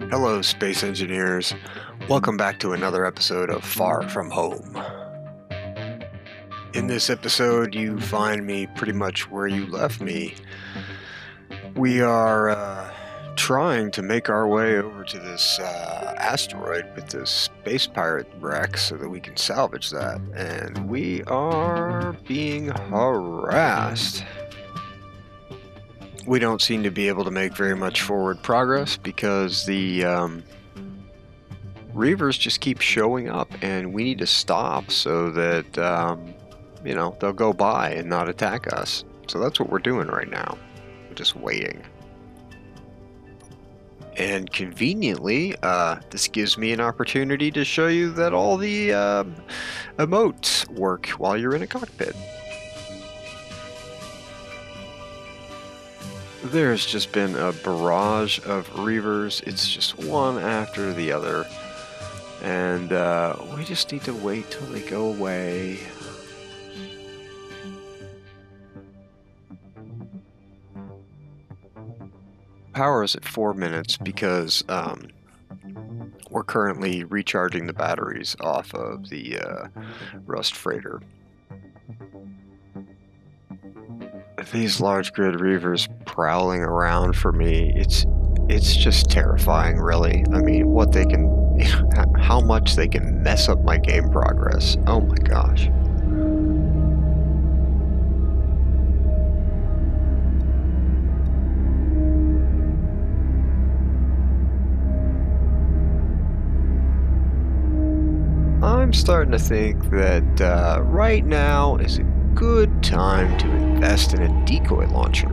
Hello, space engineers. Welcome back to another episode of Far From Home. In this episode, you find me pretty much where you left me. We are trying to make our way over to this asteroid with this space pirate wreck so that we can salvage that. And we are being harassed. We don't seem to be able to make very much forward progress because the Reavers just keep showing up, and we need to stop so that they'll go by and not attack us. So that's what we're doing right now. We're just waiting. And conveniently, this gives me an opportunity to show you that all the emotes work while you're in a cockpit. There's just been a barrage of Reavers. It's just one after the other. And we just need to wait till they go away. Power is at 4 minutes because we're currently recharging the batteries off of the Rust freighter. These large grid Reavers prowling around for me, it's just terrifying, really. I mean, what they can, how much they can mess up my game progress. Oh my gosh. I'm starting to think that right now is a good time to invest in a decoy launcher.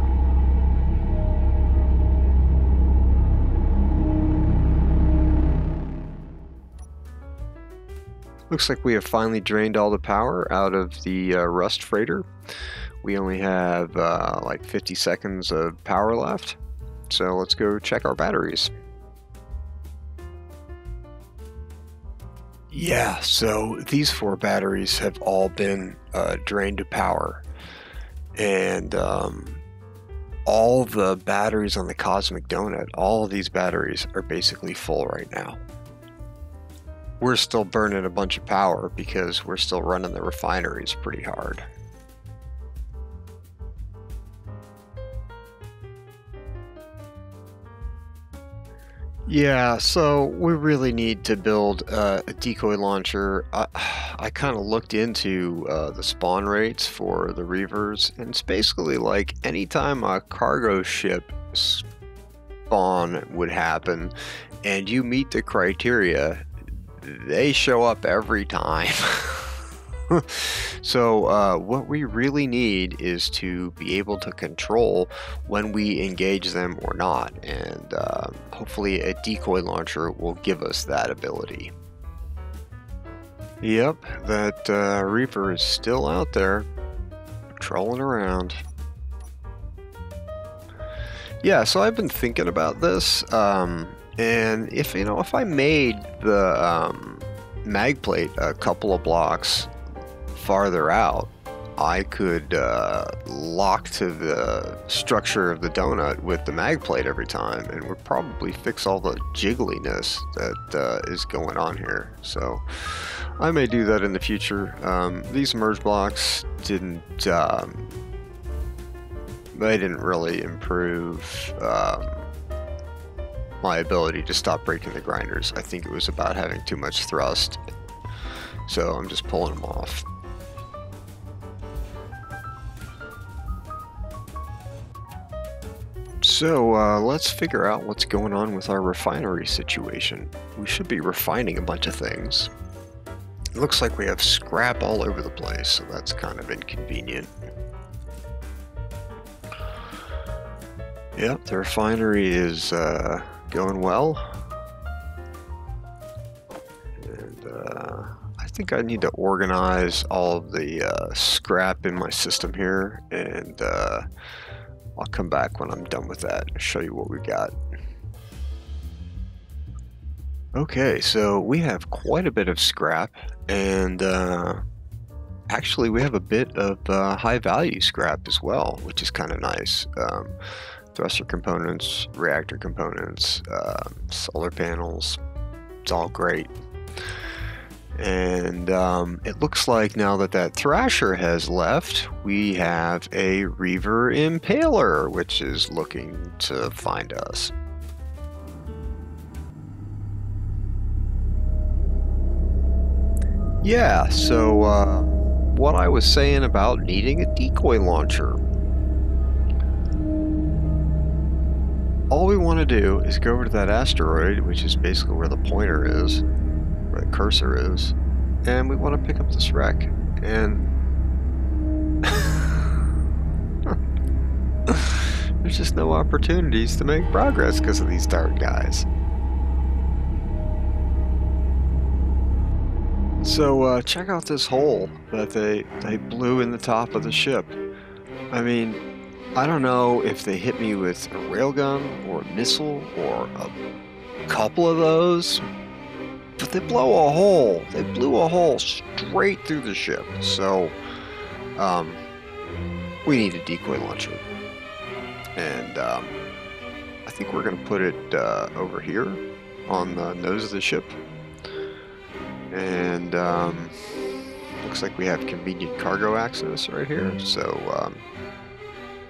Looks like we have finally drained all the power out of the Rust freighter. We only have like 50 seconds of power left, so let's go check our batteries. Yeah, so these 4 batteries have all been drained to power, and all the batteries on the Cosmic Donut, all of these batteries are basically full right now. We're still burning a bunch of power because we're still running the refineries pretty hard. Yeah, so we really need to build a decoy launcher. I kind of looked into the spawn rates for the Reavers, and it's basically like anytime a cargo ship spawn would happen and you meet the criteria, they show up every time. So what we really need is to be able to control when we engage them or not, and hopefully a decoy launcher will give us that ability. Yep, that Reaper is still out there trolling around. Yeah, so I've been thinking about this, and if I made the mag plate a couple of blocks farther out, I could lock to the structure of the donut with the mag plate every time, and would probably fix all the jiggliness that is going on here. So I may do that in the future. These merge blocks didn't really improve my ability to stop breaking the grinders. I think it was about having too much thrust, so I'm just pulling them off. So let's figure out what's going on with our refinery situation. We should be refining a bunch of things. It looks like we have scrap all over the place, so that's kind of inconvenient. Yep, the refinery is going well. And I think I need to organize all of the scrap in my system here, and I'll come back when I'm done with that and show you what we got. Okay, so we have quite a bit of scrap, and actually, we have a bit of high value scrap as well, which is kind of nice. Thruster components, reactor components, solar panels, it's all great. And it looks like now that that Thrasher has left, we have a Reaver Impaler, which is looking to find us. Yeah, so what I was saying about needing a decoy launcher. All we want to do is go over to that asteroid, which is basically where the pointer is, where the cursor is, and we want to pick up this wreck. And there's just no opportunities to make progress because of these darn guys. So check out this hole that they blew in the top of the ship. I mean, I don't know if they hit me with a railgun or a missile or a couple of those, but they blow a hole. They blew a hole straight through the ship. So we need a decoy launcher. And I think we're going to put it over here on the nose of the ship. And looks like we have convenient cargo access right here. So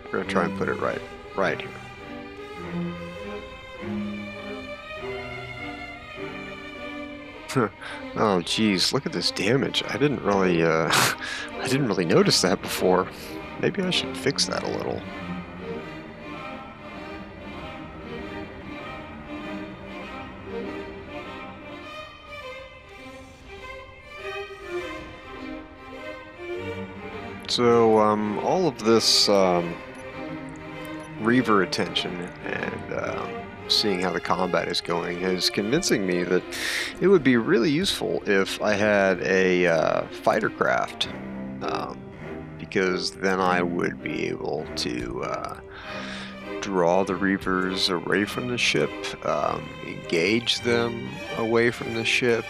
we're going to try and put it right here. Oh geez, look at this damage. I didn't really notice that before. Maybe I should fix that a little. So all of this Reaver attention and seeing how the combat is going is convincing me that it would be really useful if I had a fighter craft, because then I would be able to draw the Reavers away from the ship, engage them away from the ship,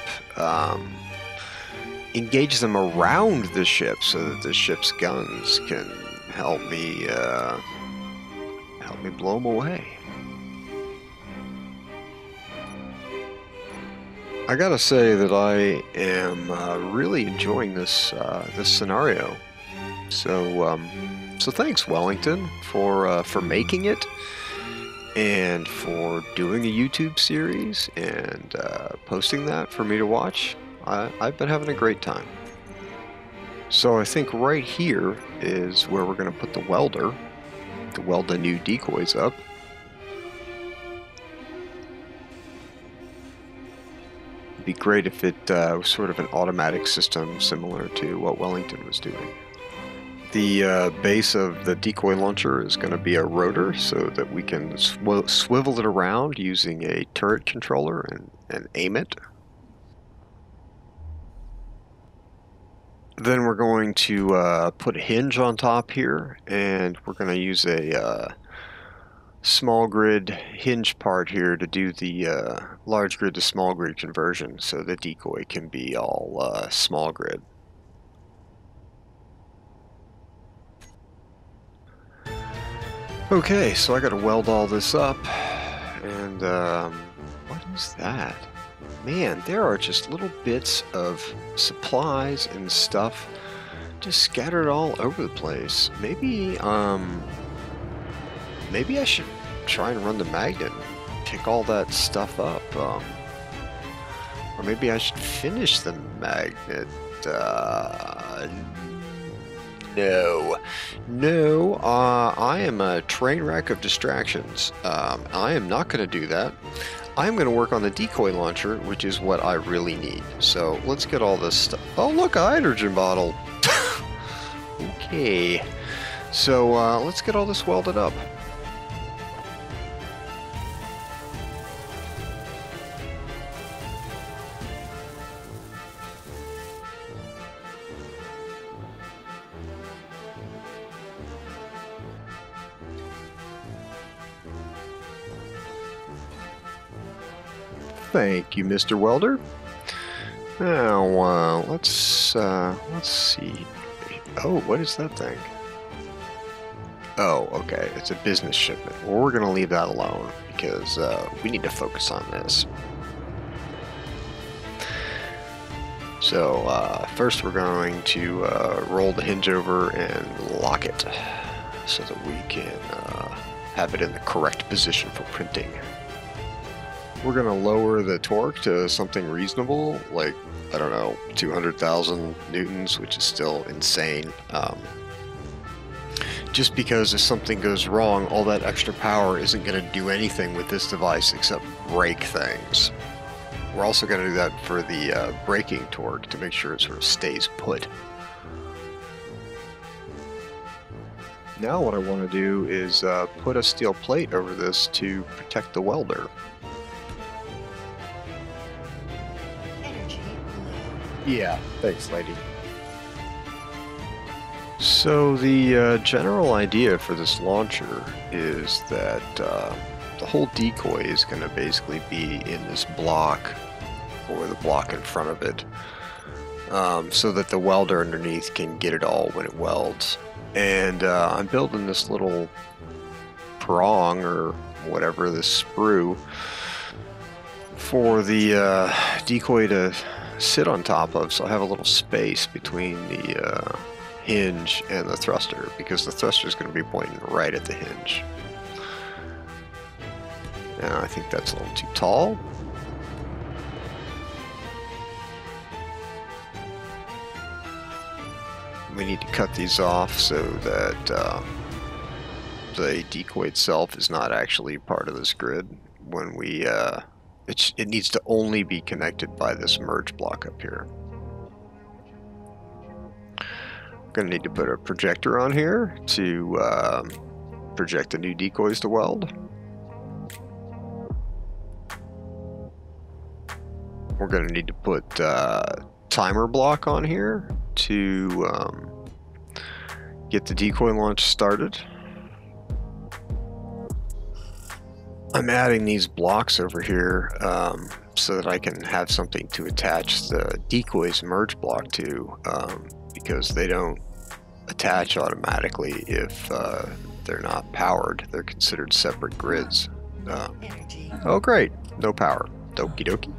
engage them around the ship so that the ship's guns can help me blow them away. I gotta say that I am really enjoying this this scenario. So so thanks, Wellington, for making it and for doing a YouTube series and posting that for me to watch. I've been having a great time. So I think right here is where we're going to put the welder to weld the new decoys up. It'd be great if it was sort of an automatic system similar to what Wellington was doing. The base of the decoy launcher is going to be a rotor so that we can swivel it around using a turret controller and aim it. Then we're going to put a hinge on top here, and we're going to use a small grid hinge part here to do the large grid to small grid conversion, so the decoy can be all small grid. Okay, so I got to weld all this up, and what is that? Man, there are just little bits of supplies and stuff just scattered all over the place. Maybe maybe I should try and run the magnet and pick all that stuff up. Or maybe I should finish the magnet. No, I am a train wreck of distractions. I am not going to do that. I'm going to work on the decoy launcher, which is what I really need. So let's get all this stuff. Oh, look, a hydrogen bottle. Okay. So let's get all this welded up. Thank you, Mr. Welder. Now, let's see. Oh, what is that thing? Oh, okay, it's a business shipment. Well, we're gonna leave that alone because we need to focus on this. So first we're going to roll the hinge over and lock it so that we can have it in the correct position for printing. We're going to lower the torque to something reasonable, like, I don't know, 200,000 newtons, which is still insane. Just because if something goes wrong, all that extra power isn't going to do anything with this device except break things. We're also going to do that for the braking torque to make sure it sort of stays put. Now what I want to do is put a steel plate over this to protect the welder. Yeah, thanks, lady. So the general idea for this launcher is that the whole decoy is going to basically be in this block, or the block in front of it, so that the welder underneath can get it all when it welds. And I'm building this little prong, or whatever, this sprue, for the decoy to sit on top of, so I have a little space between the hinge and the thruster, because the thruster is going to be pointing right at the hinge. Now I think that's a little too tall. We need to cut these off so that the decoy itself is not actually part of this grid. When we it needs to only be connected by this merge block up here. Going to need to put a projector on here to project the new decoys to weld. We're going to need to put timer block on here to get the decoy launch started. I'm adding these blocks over here so that I can have something to attach the decoy's merge block to, because they don't attach automatically if they're not powered. They're considered separate grids. Oh great, no power. Dokie dokie.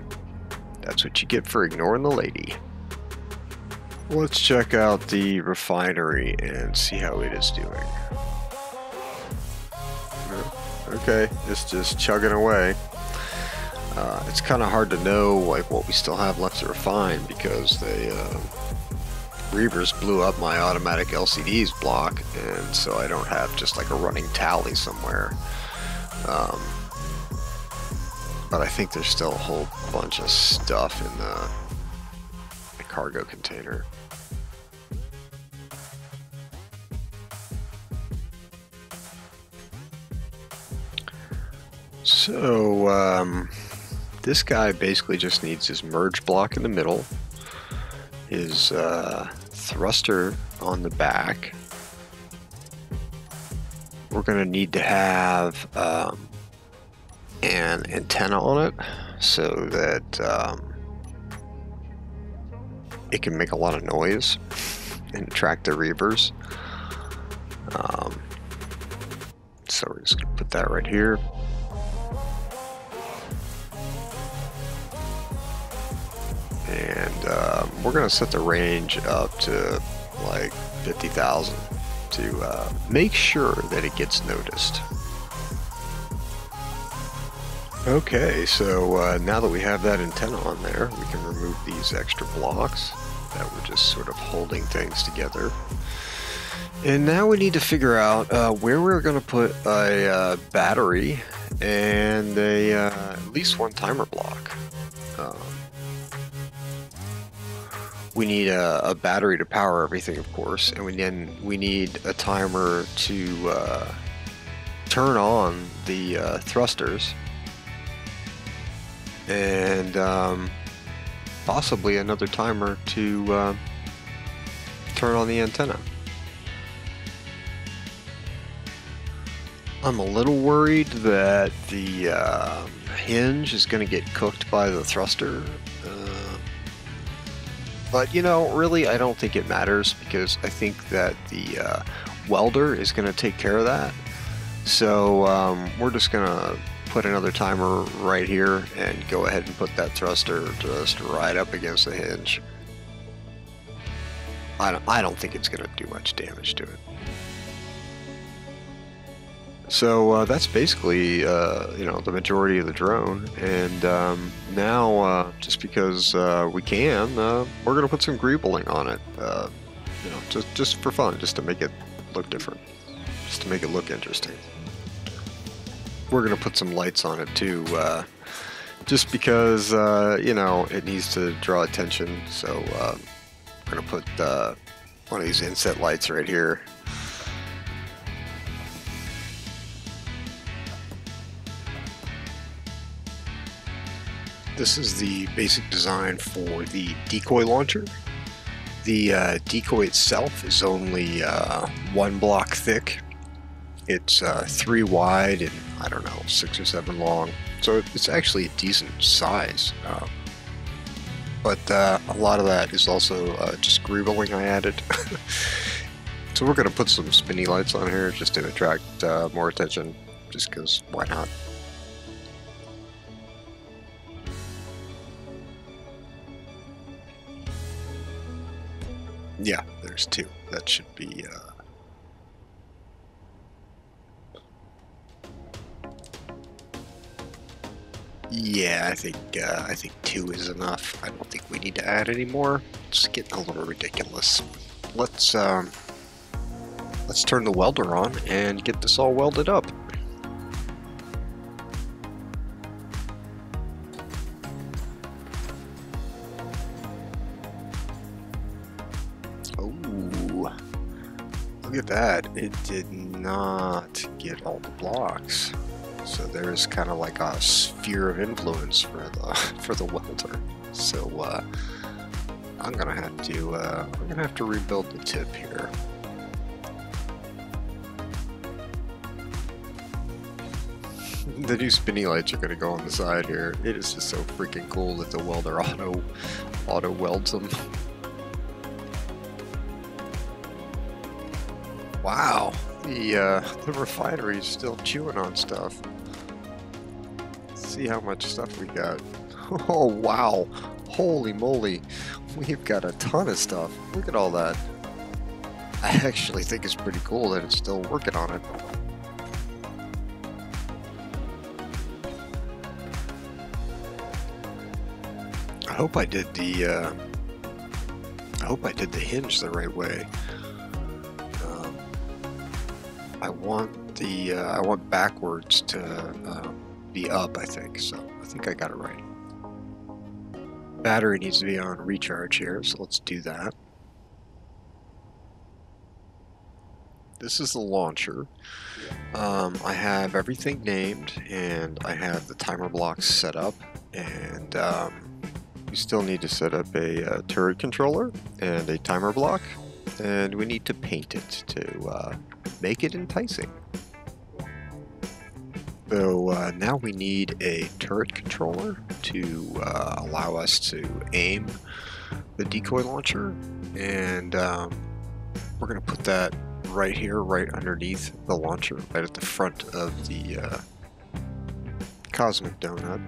That's what you get for ignoring the lady. Let's check out the refinery and see how it is doing. Okay, it's just chugging away. It's kind of hard to know like what we still have left to refine, because they Reavers blew up my automatic LCDs block, and so I don't have just like a running tally somewhere. But I think there's still a whole bunch of stuff in the cargo container. So this guy basically just needs his merge block in the middle, his thruster on the back. We're going to need to have an antenna on it so that it can make a lot of noise and attract the reavers. So we're just going to put that right here. And we're going to set the range up to like 50,000 to make sure that it gets noticed. Okay, so now that we have that antenna on there, we can remove these extra blocks that were just sort of holding things together. And now we need to figure out where we're going to put a battery and at least one timer block. We need a battery to power everything, of course, and we need a timer to turn on the thrusters, and possibly another timer to turn on the antenna. I'm a little worried that the hinge is going to get cooked by the thruster. But you know, really, I don't think it matters because I think that the welder is going to take care of that. So we're just going to put another timer right here and go ahead and put that thruster just right up against the hinge. I don't think it's going to do much damage to it. So that's basically, you know, the majority of the drone. And now, just because we can, we're going to put some greebling on it. You know, just for fun, just to make it look different, just to make it look interesting. We're going to put some lights on it too, just because, you know, it needs to draw attention. So we're going to put one of these inset lights right here. This is the basic design for the decoy launcher. The decoy itself is only 1 block thick. It's 3 wide and, I don't know, 6 or 7 long. So it's actually a decent size. But a lot of that is also just greebling I added. So we're going to put some spinny lights on here just to attract more attention, just because why not? Yeah, there's 2. That should be yeah, I think 2 is enough. I don't think we need to add any more. It's getting a little ridiculous. Let's turn the welder on and get this all welded up. Oh, look at that. It did not get all the blocks. So there's kind of like a sphere of influence for the welder. So I'm gonna have to rebuild the tip here. The new spinny lights are gonna go on the side here. It is just so freaking cool that the welder auto welds them. Wow, the refinery is still chewing on stuff. Let's see how much stuff we got. Oh wow, holy moly, we've got a ton of stuff. Look at all that. I actually think it's pretty cool that it's still working on it. I hope I did the hinge the right way. I want backwards to be up, I think, so I think I got it right. Battery needs to be on recharge here, so let's do that. This is the launcher. I have everything named, and I have the timer blocks set up, and we still need to set up a turret controller and a timer block, and we need to paint it to make it enticing. So now we need a turret controller to allow us to aim the decoy launcher, and we're going to put that right here, right underneath the launcher, right at the front of the Cosmic Donut.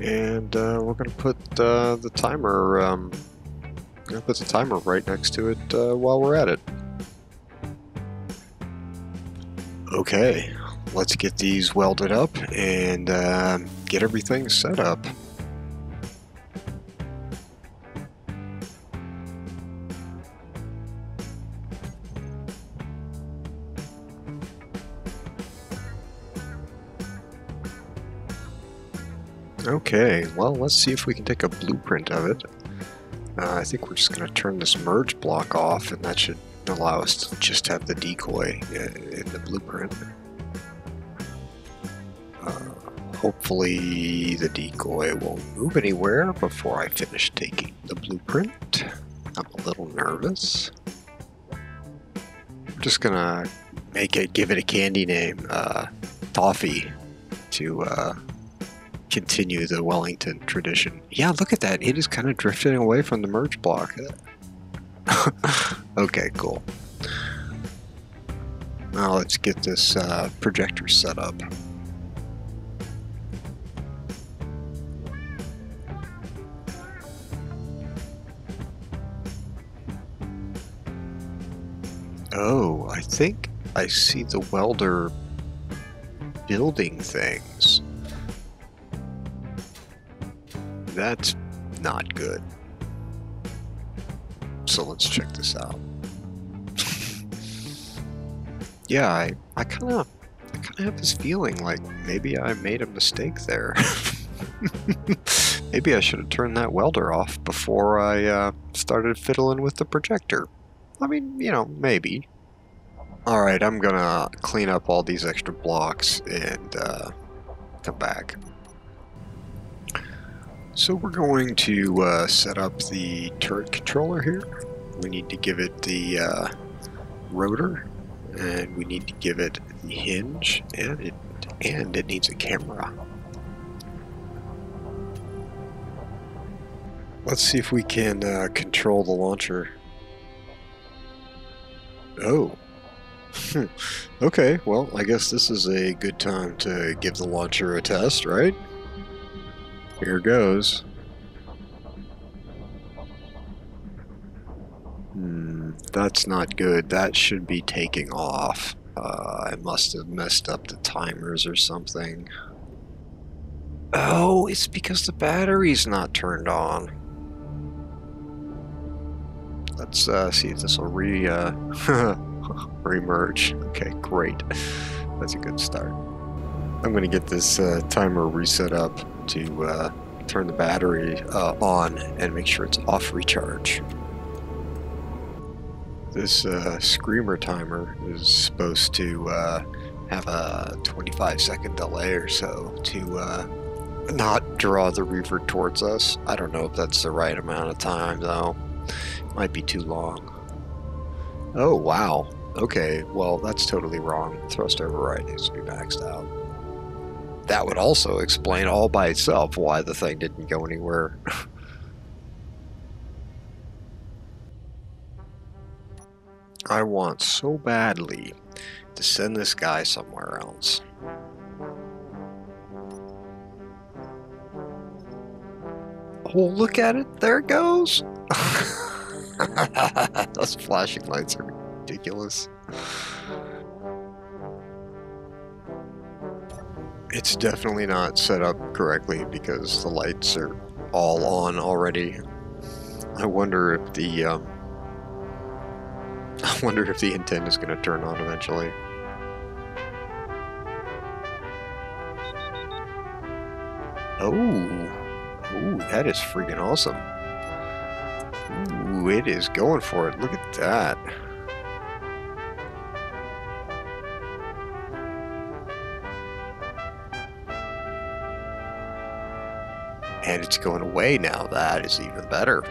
And we're going to put the timer. Put the timer right next to it while we're at it. Okay, let's get these welded up and get everything set up. Okay, well, let's see if we can take a blueprint of it. I think we're just going to turn this merge block off, and that should allow us to just have the decoy in the blueprint. Hopefully the decoy won't move anywhere before I finish taking the blueprint. I'm a little nervous. I'm just going to give it a candy name, Toffee, to continue the Wellington tradition. Yeah, look at that. It is kind of drifting away from the merge block. Okay, cool. Now let's get this projector set up. Oh, I think I see the welder building things. That's not good. So let's check this out. Yeah, I kind of have this feeling like maybe I made a mistake there. Maybe I should have turned that welder off before I started fiddling with the projector. I mean, you know, maybe. Alright, I'm gonna clean up all these extra blocks and come back. So we're going to set up the turret controller here. We need to give it the rotor, and we need to give it the hinge, and it needs a camera. Let's see if we can control the launcher. Oh. Okay, well, I guess this is a good time to give the launcher a test, right? Here goes. That's not good. That should be taking off. I must have messed up the timers or something. Oh, it's because the battery's not turned on. Let's see if this will remerge. Okay, great. That's a good start. I'm going to get this timer reset up to turn the battery on and make sure it's off recharge. This screamer timer is supposed to have a 25-second delay or so to not draw the reaver towards us. I don't know if that's the right amount of time though. Might be too long. Oh wow. Okay, well that's totally wrong. Thrust override needs to be maxed out. That would also explain all by itself why the thing didn't go anywhere. I want so badly to send this guy somewhere else. Oh, look at it. There it goes. Those flashing lights are ridiculous. It's definitely not set up correctly because the lights are all on already. I wonder if the antenna is going to turn on eventually. Oh, that is freaking awesome. Ooh, it is going for it. Look at that. And it's going away now. That is even better.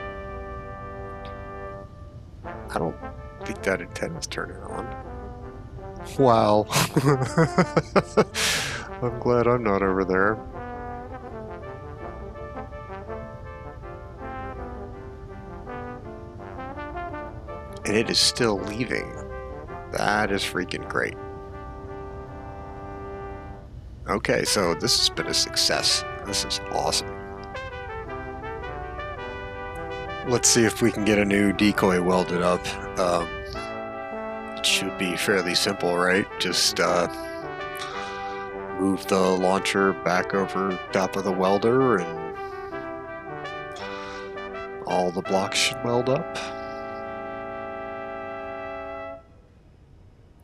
I don't think that antenna's turning on. Wow. I'm glad I'm not over there. And it is still leaving. That is freaking great. Okay, so this has been a success. This is awesome. Let's see if we can get a new decoy welded up. It should be fairly simple, right? Just move the launcher back over top of the welder and all the blocks should weld up.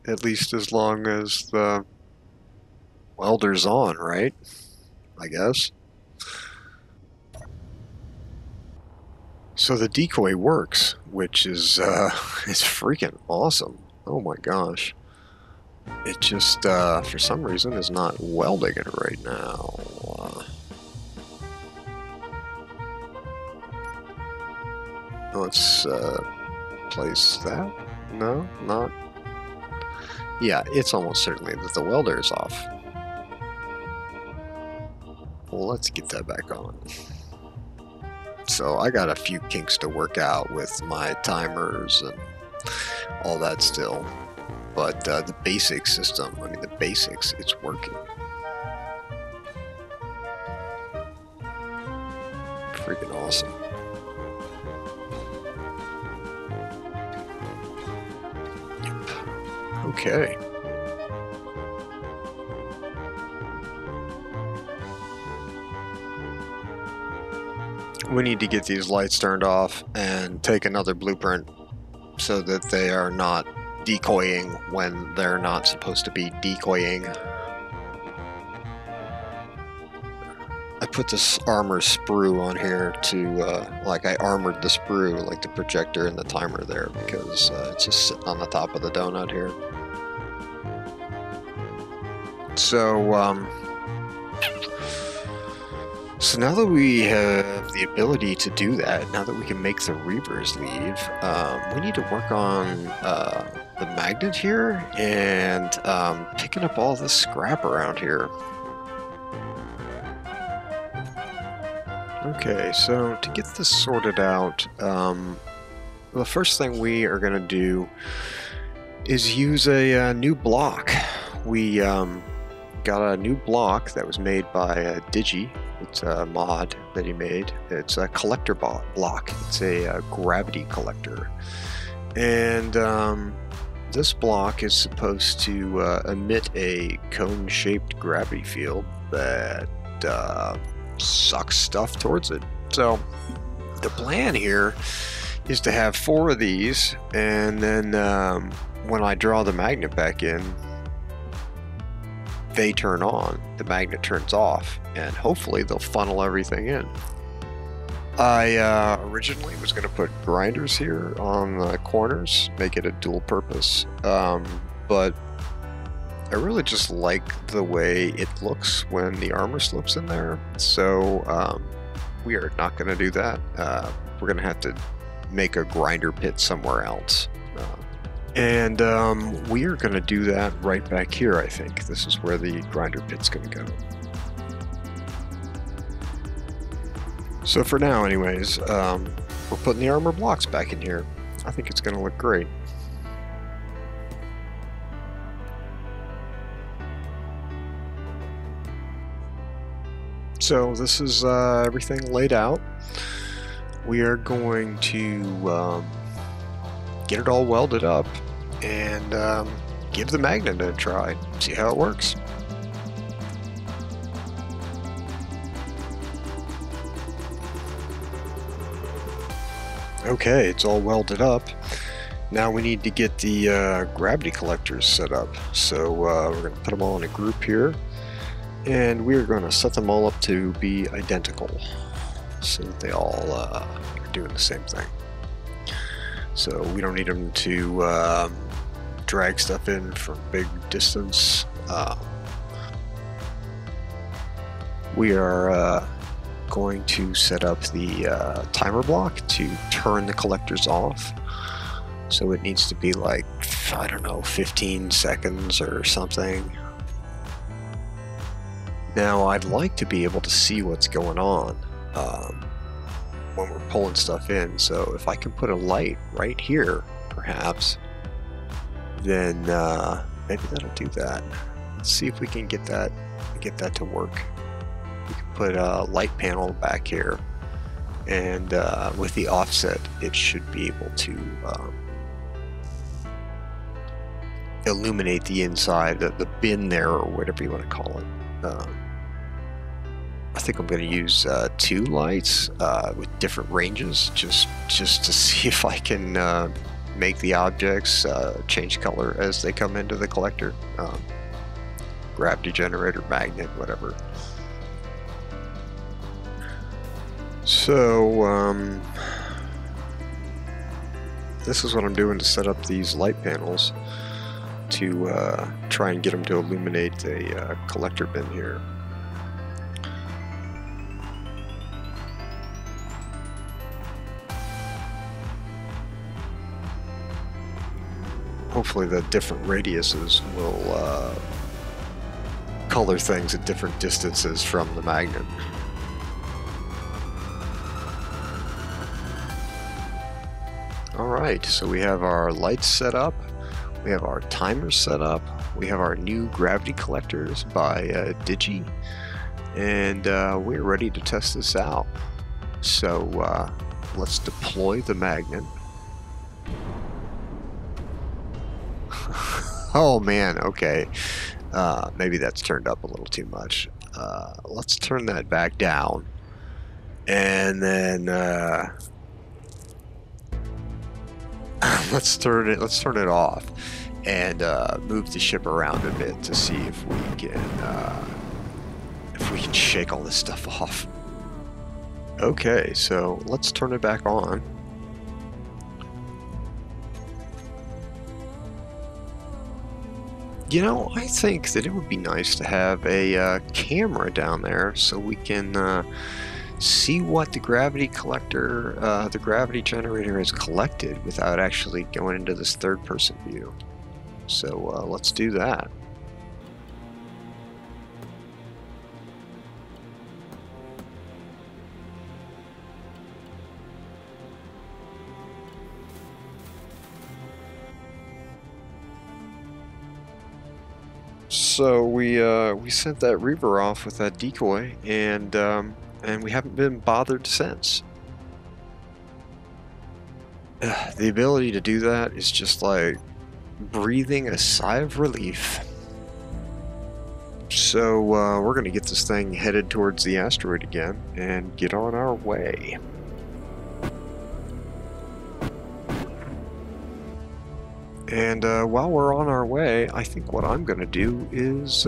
At least as long as the welder's on, right? I guess. So the decoy works, which is freaking awesome. Oh my gosh. It just, for some reason, is not welding it right now. Let's place that. No, not. Yeah, it's almost certainly that the welder is off. let's get that back on. So I got a few kinks to work out with my timers and all that still. But the basic system, I mean the basics, it's working. Freaking awesome. Yep. Okay. We need to get these lights turned off and take another blueprint so that they are not decoying when they're not supposed to be decoying. I put this armor sprue on here to, like I armored the sprue, like the projector and the timer there, because it's just sitting on the top of the donut here. So now that we have the ability to do that, now that we can make the Reavers leave, we need to work on the magnet here and picking up all this scrap around here. Okay, so to get this sorted out, the first thing we are going to do is use a new block. We got a new block that was made by Digi. It's a mod that he made. It's a collector block. It's a gravity collector. And this block is supposed to emit a cone-shaped gravity field that sucks stuff towards it. So the plan here is to have 4 of these, and then when I draw the magnet back in, they turn on, the magnet turns off, and hopefully they'll funnel everything in. I originally was going to put grinders here on the corners, make it a dual purpose, but I really just like the way it looks when the armor slips in there, so we are not going to do that. We're going to have to make a grinder pit somewhere else. And we are going to do that right back here, I think. This is where the grinder pit's going to go. So for now, anyways, we're putting the armor blocks back in here. I think it's going to look great. So this is everything laid out. We are going to get it all welded up and give the magnet a try, see how it works. Okay, it's all welded up. Now we need to get the gravity collectors set up. So we're going to put them all in a group here, and we're going to set them all up to be identical so that they all are doing the same thing. So we don't need them to drag stuff in from big distance. We are going to set up the timer block to turn the collectors off. So it needs to be like, I don't know, 15 seconds or something. Now I'd like to be able to see what's going on when we're pulling stuff in, so if I can put a light right here, perhaps, then maybe that'll do that. Let's see if we can get that to work. We can put a light panel back here, and with the offset, it should be able to illuminate the inside, the bin there, or whatever you want to call it. I think I'm going to use 2 lights with different ranges, just to see if I can make the objects change color as they come into the collector. Gravity generator, magnet, whatever. So this is what I'm doing to set up these light panels to try and get them to illuminate a collector bin here. Hopefully the different radiuses will color things at different distances from the magnet. Alright, so we have our lights set up, we have our timers set up, we have our new gravity collectors by Digi, and we're ready to test this out. So let's deploy the magnet. Oh man, okay. Maybe that's turned up a little too much. Let's turn that back down. And then let's turn it off and move the ship around a bit to see if we can shake all this stuff off. Okay, so let's turn it back on. You know, I think that it would be nice to have a camera down there so we can see what the gravity collector, the gravity generator has collected without actually going into this third-person view. So let's do that. So we sent that Reaver off with that decoy, and we haven't been bothered since. The ability to do that is just like breathing a sigh of relief. So we're gonna get this thing headed towards the asteroid again and get on our way. And while we're on our way, I think what I'm going to do is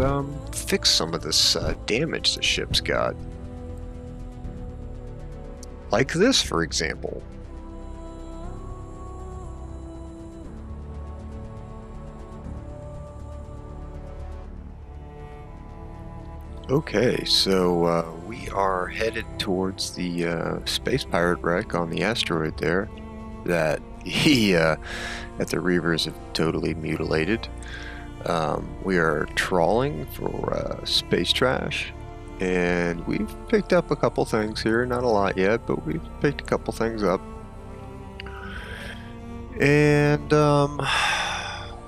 fix some of this damage the ship's got. Like this, for example. Okay, so we are headed towards the space pirate wreck on the asteroid there that that the Reavers have totally mutilated. We are trawling for space trash, and we've picked up a couple things here. Not a lot yet, but we've picked a couple things up. And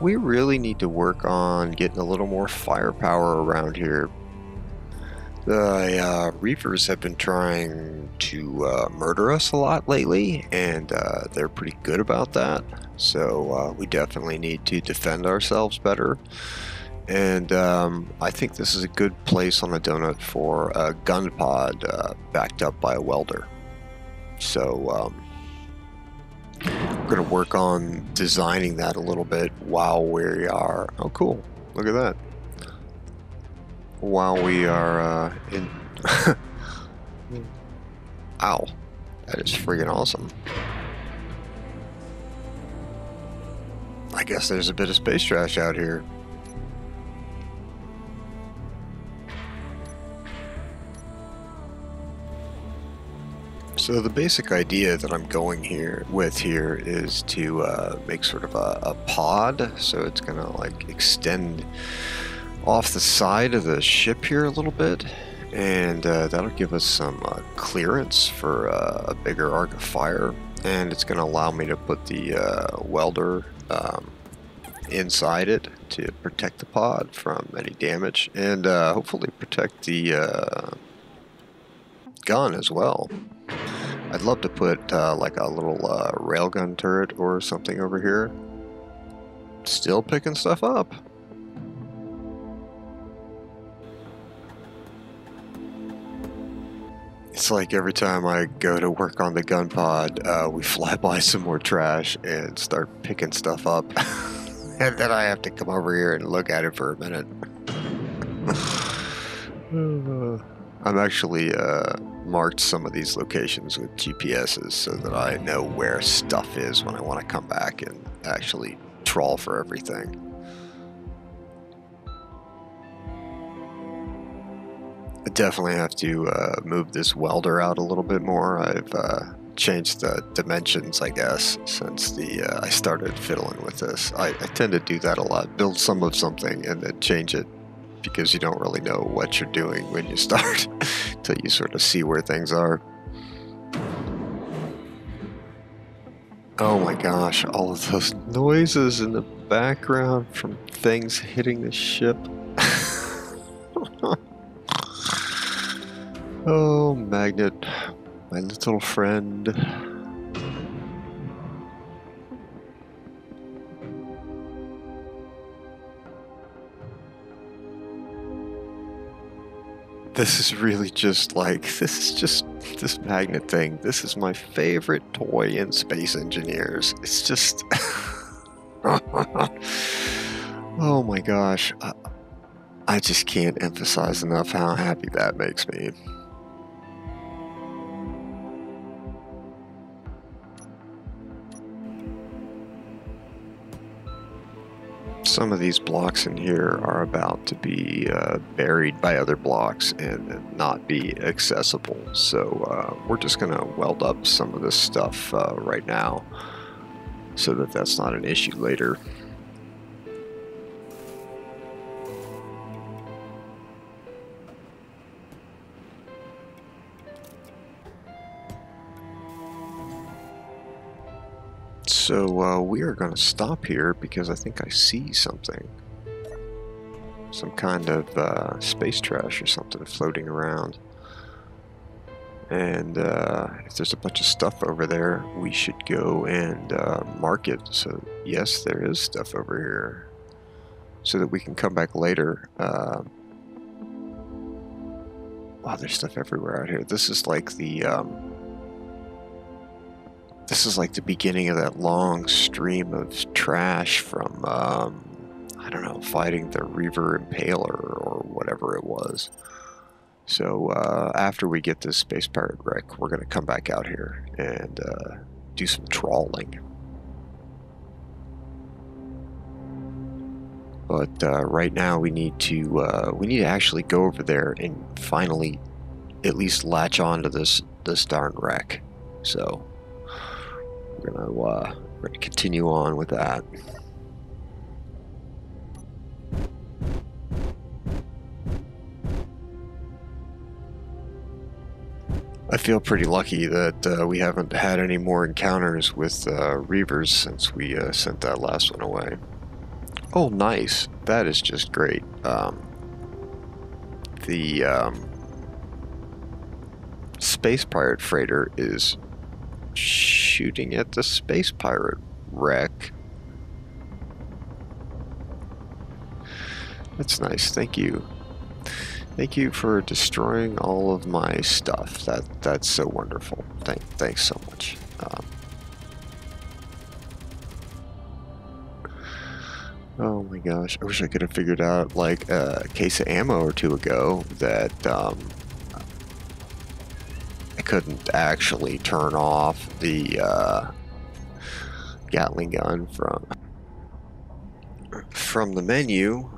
we really need to work on getting a little more firepower around here. The Reavers have been trying to murder us a lot lately, and they're pretty good about that. So we definitely need to defend ourselves better. And I think this is a good place on the donut for a gun pod backed up by a welder. So we're going to work on designing that a little bit while we are... Oh, cool. Look at that. While we are in... Ow. That is friggin' awesome. I guess there's a bit of space trash out here. So the basic idea that I'm going here is to make sort of a pod, so it's gonna like extend off the side of the ship here a little bit, and that'll give us some clearance for a bigger arc of fire, and it's going to allow me to put the welder inside it to protect the pod from any damage, and hopefully protect the gun as well. I'd love to put like a little railgun turret or something over here. Still picking stuff up. It's like every time I go to work on the gun pod, we fly by some more trash and start picking stuff up. And then I have to come over here and look at it for a minute. I'm actually marked some of these locations with GPSs so that I know where stuff is when I want to come back and actually trawl for everything. I definitely have to move this welder out a little bit more. I've changed the dimensions, I guess, since I started fiddling with this. I tend to do that a lot. Build some of something and then change it because you don't really know what you're doing when you start until you sort of see where things are. Oh my gosh, all of those noises in the background from things hitting the ship. Oh, Magnet, my little friend. This is really just like, this Magnet thing. This is my favorite toy in Space Engineers. It's just, oh my gosh. I just can't emphasize enough how happy that makes me. Some of these blocks in here are about to be buried by other blocks and not be accessible. So we're just going to weld up some of this stuff right now so that that's not an issue later. So we are going to stop here because I think I see something. Some kind of space trash or something floating around. And if there's a bunch of stuff over there, we should go and mark it. So yes, there is stuff over here. So that we can come back later. Wow, there's stuff everywhere out here. This is like the... This is like the beginning of that long stream of trash from, I don't know, fighting the Reaver Impaler or whatever it was. So after we get this Space Pirate wreck, we're going to come back out here and do some trawling. But right now we need to actually go over there and finally at least latch on to this darn wreck. So we're gonna continue on with that. I feel pretty lucky that we haven't had any more encounters with Reavers since we sent that last one away. Oh, nice. That is just great. The Space Pirate freighter is shooting at the Space Pirate wreck. That's nice. Thank you. Thank you for destroying all of my stuff. That's so wonderful. Thanks so much. Oh my gosh, I wish I could have figured out like a case of ammo or two ago that I couldn't actually turn off the Gatling gun from the menu.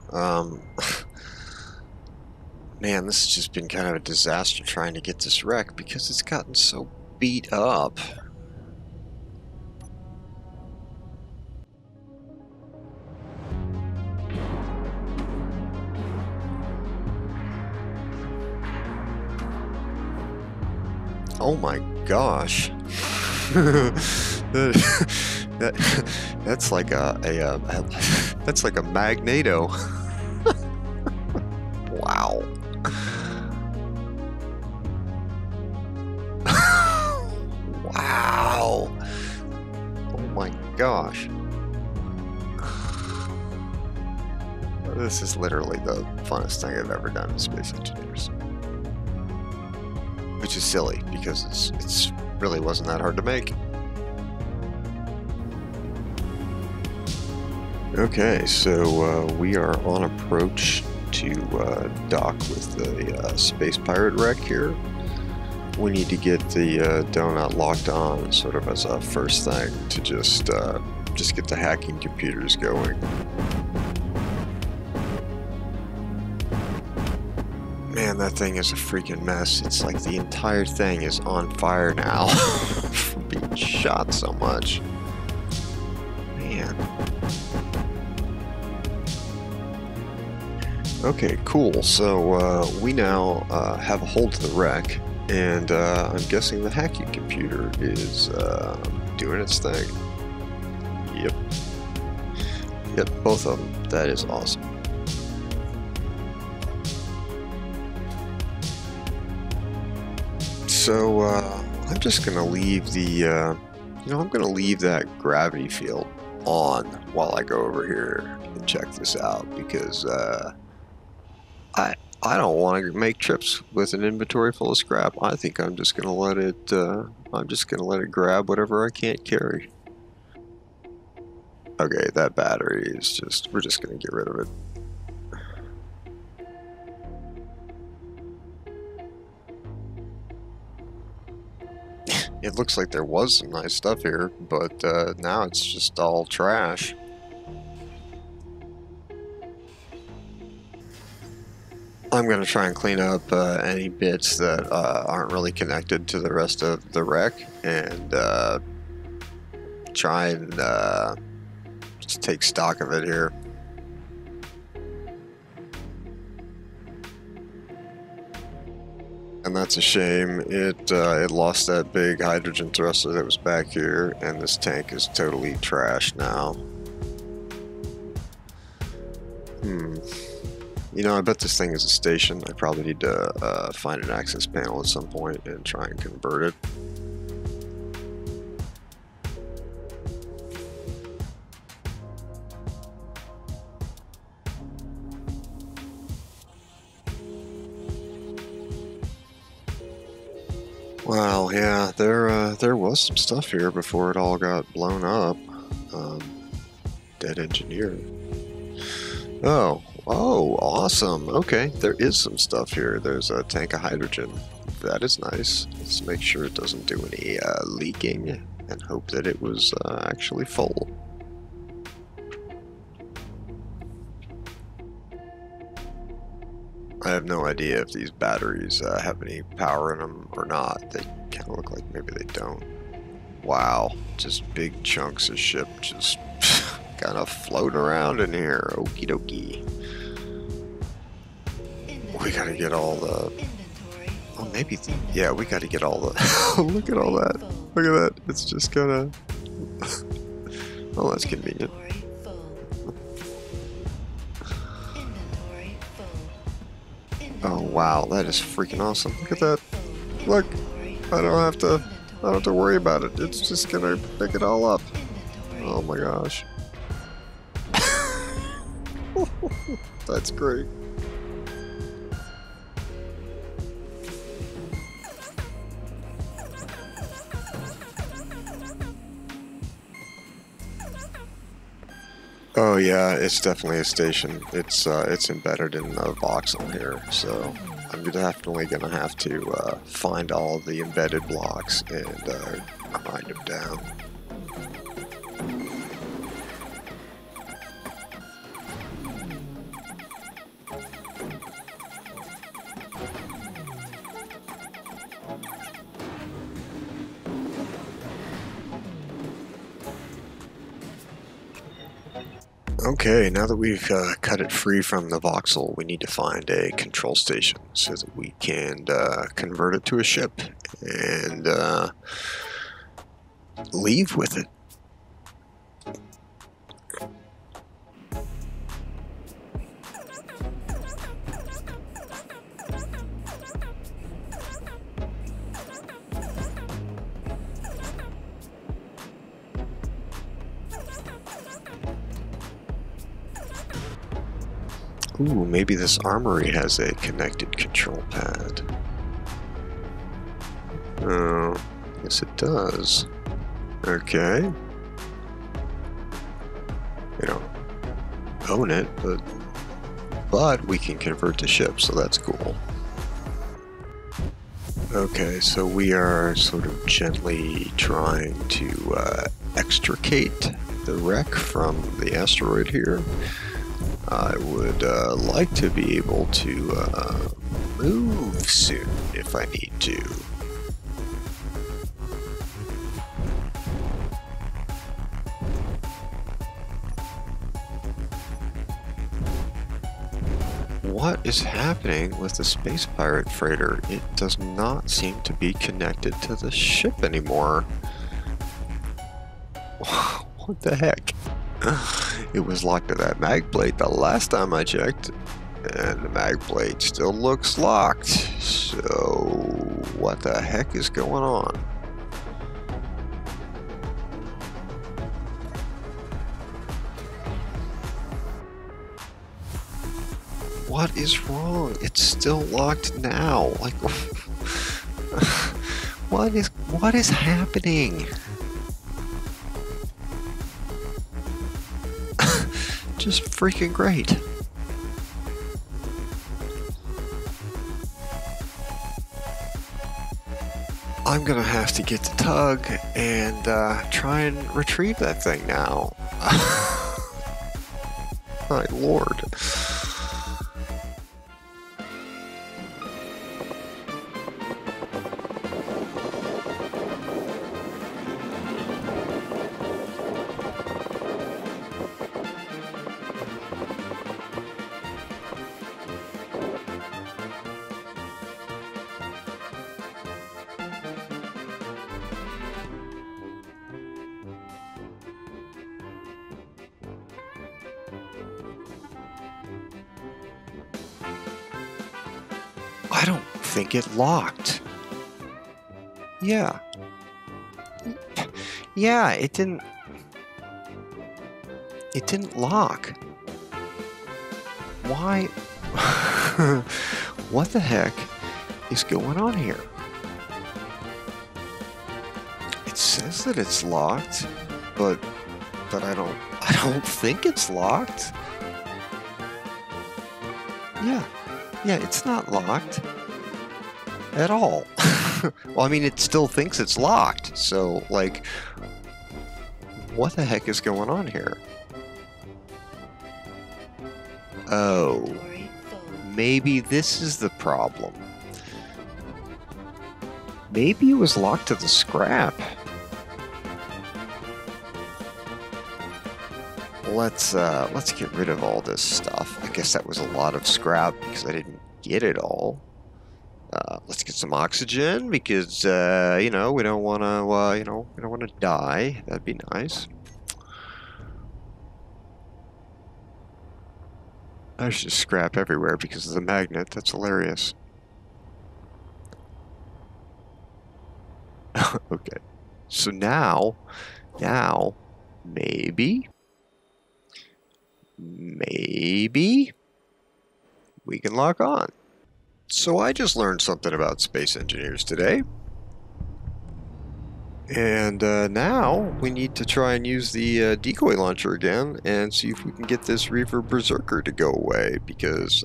Man, this has just been kind of a disaster trying to get this wreck because it's gotten so beat up. Oh my gosh. That's like that's like a Magneto. Wow. Wow. Oh my gosh. This is literally the funnest thing I've ever done in Space Engineers. Which is silly because it's really wasn't that hard to make. Okay, so we are on approach to dock with the Space Pirate wreck here. We need to get the donut locked on sort of as a first thing to just get the hacking computers going. Man, that thing is a freaking mess. It's like the entire thing is on fire now from being shot so much. Man. Okay, cool. So we now have a hold of the wreck, and I'm guessing the hacking computer is doing its thing. Yep. Yep, both of them. That is awesome. So I'm just gonna leave the, I'm gonna leave that gravity field on while I go over here and check this out because I don't want to make trips with an inventory full of scrap. I think I'm just gonna let it. I'm just gonna let it grab whatever I can't carry. Okay, that battery is just. We're just gonna get rid of it. It looks like there was some nice stuff here, but now it's just all trash. I'm going to try and clean up any bits that aren't really connected to the rest of the wreck and try and just take stock of it here. And that's a shame. It lost that big hydrogen thruster that was back here, and this tank is totally trashed now. You know, I bet this thing is a station. I probably need to find an access panel at some point and try and convert it. Wow, yeah, there was some stuff here before it all got blown up. Dead engineer. Oh, awesome. Okay, there is some stuff here. There's a tank of hydrogen. That is nice. Let's make sure it doesn't do any leaking and hope that it was actually full. I have no idea if these batteries have any power in them or not. They kind of look like maybe they don't. Wow, just big chunks of ship just kind of floating around in here. Okie dokie. We gotta get all the... Oh, maybe... Yeah, we gotta get all the... Look at all that. Look at that. It's just gonna... Oh, that's convenient. Oh, wow. That is freaking awesome. Look at that. Look. I don't have to worry about it. It's just gonna pick it all up. Oh my gosh. That's great. Oh yeah, it's definitely a station. It's embedded in the voxel here, so I'm definitely gonna have to find all the embedded blocks and grind them down. Okay, now that we've cut it free from the voxel, we need to find a control station so that we can convert it to a ship and leave with it. Ooh, maybe this armory has a connected control pad. Oh, yes it does. Okay. We don't own it, but we can convert to ships, so that's cool. Okay, so we are sort of gently trying to extricate the wreck from the asteroid here. I would like to be able to move soon if I need to. What is happening with the space pirate freighter? It does not seem to be connected to the ship anymore. What the heck? It was locked to that mag plate the last time I checked, and the mag plate still looks locked. So, what the heck is going on? What is wrong? It's still locked now. Like, what is happening? Just freaking great. I'm gonna have to get the tug and try and retrieve that thing now. My lord. I don't think it locked. Yeah. Yeah, it didn't lock. Why? What the heck is going on here? It says that it's locked, but I don't think it's locked. Yeah, it's not locked at all. Well, I mean, it still thinks it's locked, so, like, what the heck is going on here? Oh, maybe this is the problem. Maybe it was locked to the scrap. Let's get rid of all this stuff. I guess that was a lot of scrap because I didn't get it all. Let's get some oxygen because you know, we don't want to we don't want to die. That'd be nice. There's just scrap everywhere because of the magnet. That's hilarious. Okay, so now maybe we can lock on. So I just learned something about space engineers today. And now we need to try and use the decoy launcher again and see if we can get this Reaver Berserker to go away, because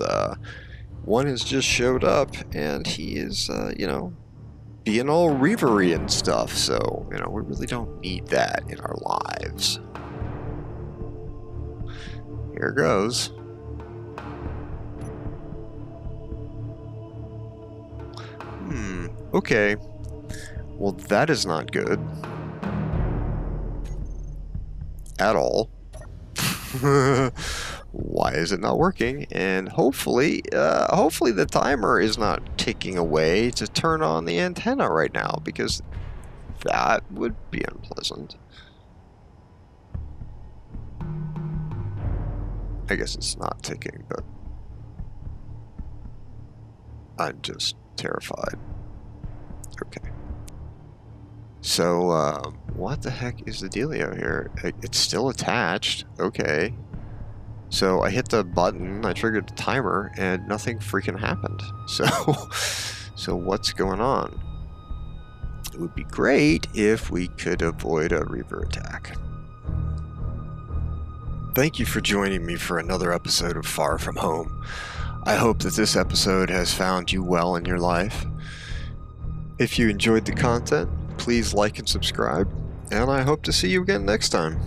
one has just showed up and he is, you know, being all reavery and stuff. So, you know, we really don't need that in our lives. Here goes. Okay. Well, that is not good. At all. Why is it not working? And hopefully the timer is not ticking away to turn on the antenna right now, because that would be unpleasant. I guess it's not ticking, but I'm just terrified. Okay. So, what the heck is the dealio here? It's still attached. Okay. So I hit the button, I triggered the timer, and nothing freaking happened. So what's going on? It would be great if we could avoid a Reaver attack. Thank you for joining me for another episode of Far From Home. I hope that this episode has found you well in your life. If you enjoyed the content, please like and subscribe, and I hope to see you again next time.